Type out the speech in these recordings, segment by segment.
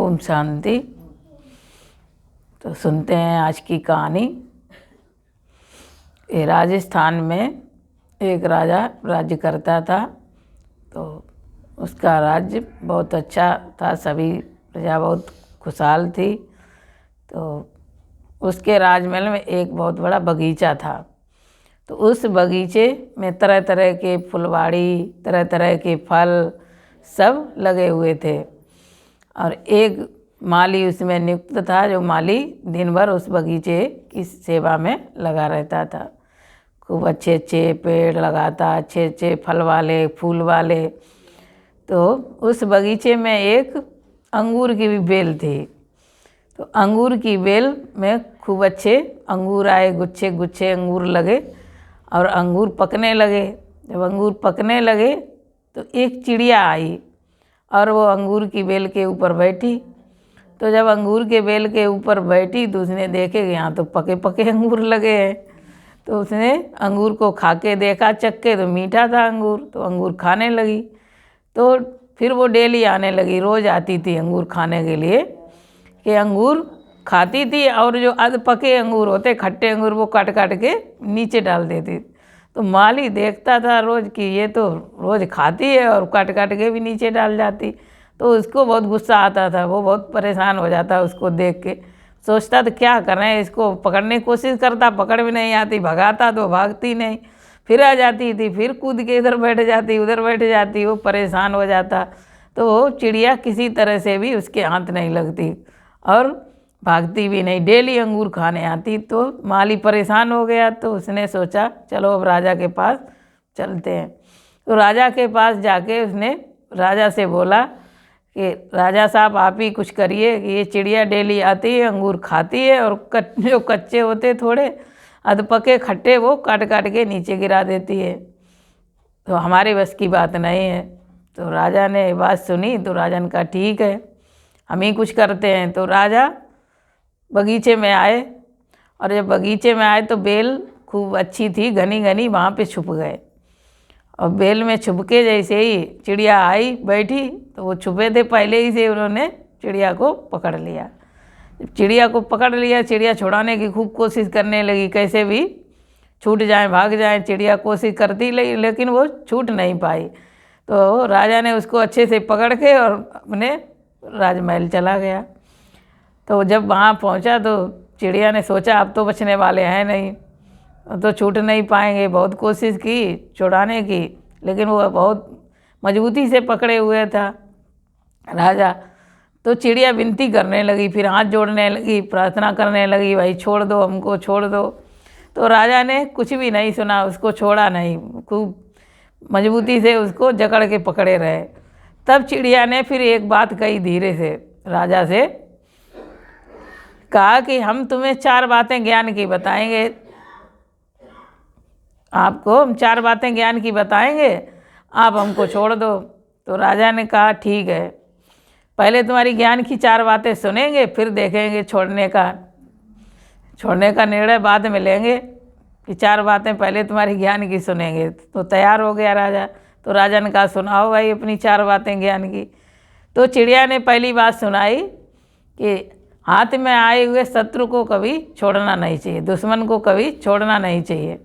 ओम शांति। तो सुनते हैं आज की कहानी। ये राजस्थान में एक राजा राज्य करता था। तो उसका राज्य बहुत अच्छा था, सभी प्रजा बहुत खुशहाल थी। तो उसके राजमहल में एक बहुत बड़ा बगीचा था। तो उस बगीचे में तरह तरह के फुलवाड़ी, तरह तरह के फल सब लगे हुए थे। और एक माली उसमें नियुक्त था, जो माली दिन भर उस बगीचे की सेवा में लगा रहता था। खूब अच्छे अच्छे पेड़ लगाता, अच्छे अच्छे फल वाले, फूल वाले। तो उस बगीचे में एक अंगूर की भी बेल थी। तो अंगूर की बेल में खूब अच्छे अंगूर आए, गुच्छे गुच्छे अंगूर लगे और अंगूर पकने लगे। जब अंगूर पकने लगे तो एक चिड़िया आई और वो अंगूर की बेल के ऊपर बैठी। तो जब अंगूर के बेल के ऊपर बैठी तो उसने देखे कि यहाँ तो पके पके अंगूर लगे हैं। तो उसने अंगूर को खा के देखा, चख के, तो मीठा था अंगूर। तो अंगूर खाने लगी। तो फिर वो डेली आने लगी, रोज़ आती थी अंगूर खाने के लिए। कि अंगूर खाती थी और जो अध पके अंगूर होते, खट्टे अंगूर, वो काट काट के नीचे डाल देती। तो माली देखता था रोज़ कि ये तो रोज़ खाती है और काट काट के भी नीचे डाल जाती। तो उसको बहुत गुस्सा आता था, वो बहुत परेशान हो जाता उसको देख के। सोचता तो क्या करें, इसको पकड़ने की कोशिश करता, पकड़ भी नहीं आती, भगाता तो भागती नहीं, फिर आ जाती थी, फिर कूद के इधर बैठ जाती, उधर बैठ जाती, वो परेशान हो जाता। तो वो चिड़िया किसी तरह से भी उसके हाथ नहीं लगती और भागती भी नहीं, डेली अंगूर खाने आती। तो माली परेशान हो गया। तो उसने सोचा चलो अब राजा के पास चलते हैं। तो राजा के पास जाके उसने राजा से बोला कि राजा साहब आप ही कुछ करिए कि ये चिड़िया डेली आती है, अंगूर खाती है और जो कच्चे होते थोड़े अधपके खट्टे वो काट काट के नीचे गिरा देती है। तो हमारे बस की बात नहीं है। तो राजा ने ये बात सुनी। तो राजा ने कहा ठीक है, हम ही कुछ करते हैं। तो राजा बगीचे में आए और जब बगीचे में आए तो बेल खूब अच्छी थी, घनी घनी, वहाँ पे छुप गए। और बेल में छुप के जैसे ही चिड़िया आई बैठी, तो वो छुपे थे पहले ही से, उन्होंने चिड़िया को पकड़ लिया। जब चिड़िया को पकड़ लिया, चिड़िया छुड़ाने की खूब कोशिश करने लगी, कैसे भी छूट जाए, भाग जाए। चिड़िया कोशिश करती लगी लेकिन वो छूट नहीं पाई। तो राजा ने उसको अच्छे से पकड़ के और अपने राजमहल चला गया। तो जब वहाँ पहुँचा तो चिड़िया ने सोचा अब तो बचने वाले हैं नहीं, तो छूट नहीं पाएंगे। बहुत कोशिश की छुड़ाने की, लेकिन वो बहुत मजबूती से पकड़े हुए था राजा। तो चिड़िया विनती करने लगी, फिर हाथ जोड़ने लगी, प्रार्थना करने लगी, भाई छोड़ दो हमको, छोड़ दो। तो राजा ने कुछ भी नहीं सुना, उसको छोड़ा नहीं, खूब मजबूती से उसको जकड़ के पकड़े रहे। तब चिड़िया ने फिर एक बात कही धीरे से, राजा से कहा कि हम तुम्हें 4 बातें ज्ञान की बताएंगे, आपको हम 4 बातें ज्ञान की बताएंगे, आप हमको छोड़ दो। तो राजा ने कहा ठीक है, पहले तुम्हारी ज्ञान की 4 बातें सुनेंगे, फिर देखेंगे छोड़ने का निर्णय बाद में लेंगे, कि 4 बातें पहले तुम्हारी ज्ञान की सुनेंगे। तो तैयार हो गया राजा। तो राजा ने कहा सुनाओ भाई अपनी 4 बातें ज्ञान की। तो चिड़िया ने पहली बात सुनाई कि हाथ में आए हुए शत्रु को कभी छोड़ना नहीं चाहिए, दुश्मन को कभी छोड़ना नहीं चाहिए।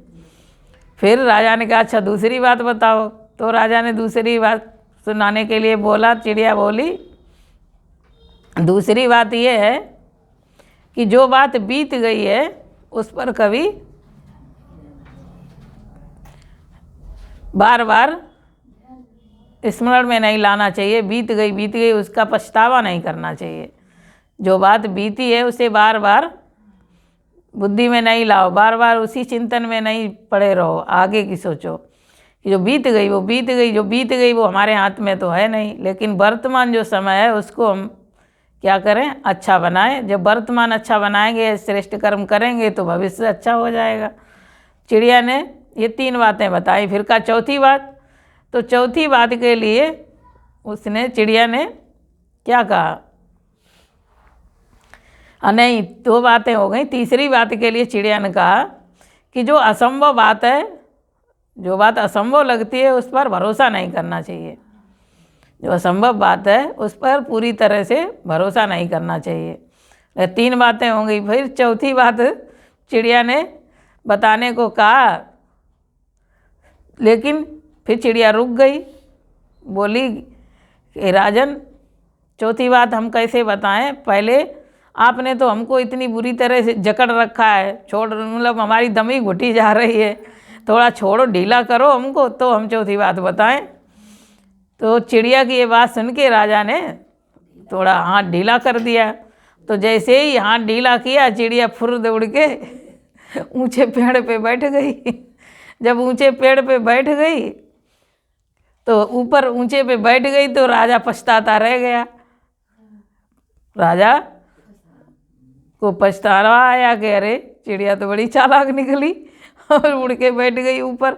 फिर राजा ने कहा अच्छा दूसरी बात बताओ। तो राजा ने दूसरी बात सुनाने के लिए बोला। चिड़िया बोली दूसरी बात यह है कि जो बात बीत गई है उस पर कभी बार बार स्मरण में नहीं लाना चाहिए। बीत गई उसका पछतावा नहीं करना चाहिए। जो बात बीती है उसे बार बार बुद्धि में नहीं लाओ, बार बार उसी चिंतन में नहीं पड़े रहो, आगे की सोचो कि जो बीत गई वो बीत गई, जो बीत गई वो हमारे हाथ में तो है नहीं, लेकिन वर्तमान जो समय है उसको हम क्या करें, अच्छा बनाएं। जब वर्तमान अच्छा बनाएंगे, श्रेष्ठ कर्म करेंगे तो भविष्य अच्छा हो जाएगा। चिड़िया ने ये 3 बातें बताई। फिर कहा चौथी बात। तो चौथी बात के लिए उसने, चिड़िया ने क्या कहा, नहीं 2 बातें हो गई। तीसरी बात के लिए चिड़िया ने कहा कि जो असंभव बात है, जो बात असंभव लगती है उस पर भरोसा नहीं करना चाहिए। जो असंभव बात है उस पर पूरी तरह से भरोसा नहीं करना चाहिए। 3 बातें हो गई। फिर चौथी बात चिड़िया ने बताने को कहा, लेकिन फिर चिड़िया रुक गई, बोली कि राजन चौथी बात हम कैसे बताएं, पहले आपने तो हमको इतनी बुरी तरह से जकड़ रखा है, छोड़ मतलब हमारी दम ही घुटी जा रही है, थोड़ा छोड़ो, ढीला करो हमको तो हम चौथी बात बताएं। तो चिड़िया की ये बात सुन के राजा ने थोड़ा हाथ ढीला कर दिया। तो जैसे ही हाथ ढीला किया, चिड़िया फुर्र दौड़ के ऊंचे पेड़ पे बैठ गई। जब ऊंचे पेड़ पे बैठ गई तो ऊपर ऊंचे पे बैठ गई तो राजा पछताता रह गया। राजा को पछतावा आया कि अरे चिड़िया तो बड़ी चालाक निकली और उड़ के बैठ गई ऊपर।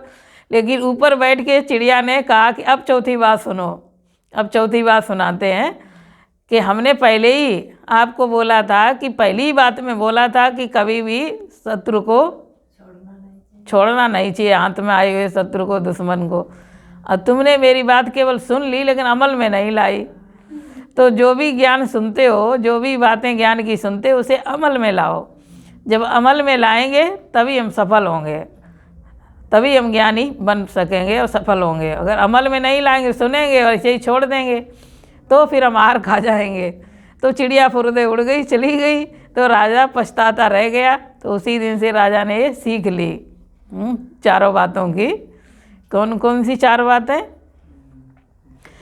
लेकिन ऊपर बैठ के चिड़िया ने कहा कि अब चौथी बात सुनो। अब चौथी बात सुनाते हैं कि हमने पहले ही आपको बोला था कि पहली बात में बोला था कि कभी भी शत्रु को छोड़ना नहीं चाहिए, हाथ में आए हुए शत्रु को, दुश्मन को। अब तुमने मेरी बात केवल सुन ली लेकिन अमल में नहीं लाई। तो जो भी ज्ञान सुनते हो, जो भी बातें ज्ञान की सुनते हो, उसे अमल में लाओ। जब अमल में लाएंगे तभी हम सफल होंगे, तभी हम ज्ञानी बन सकेंगे और सफल होंगे। अगर अमल में नहीं लाएंगे, सुनेंगे और ऐसे ही छोड़ देंगे तो फिर हम हार खा जाएंगे। तो चिड़िया फुर्दे उड़ गई, चली गई, तो राजा पछताता रह गया। तो उसी दिन से राजा ने ये सीख ली चारों बातों की। कौन कौन सी 4 बातें?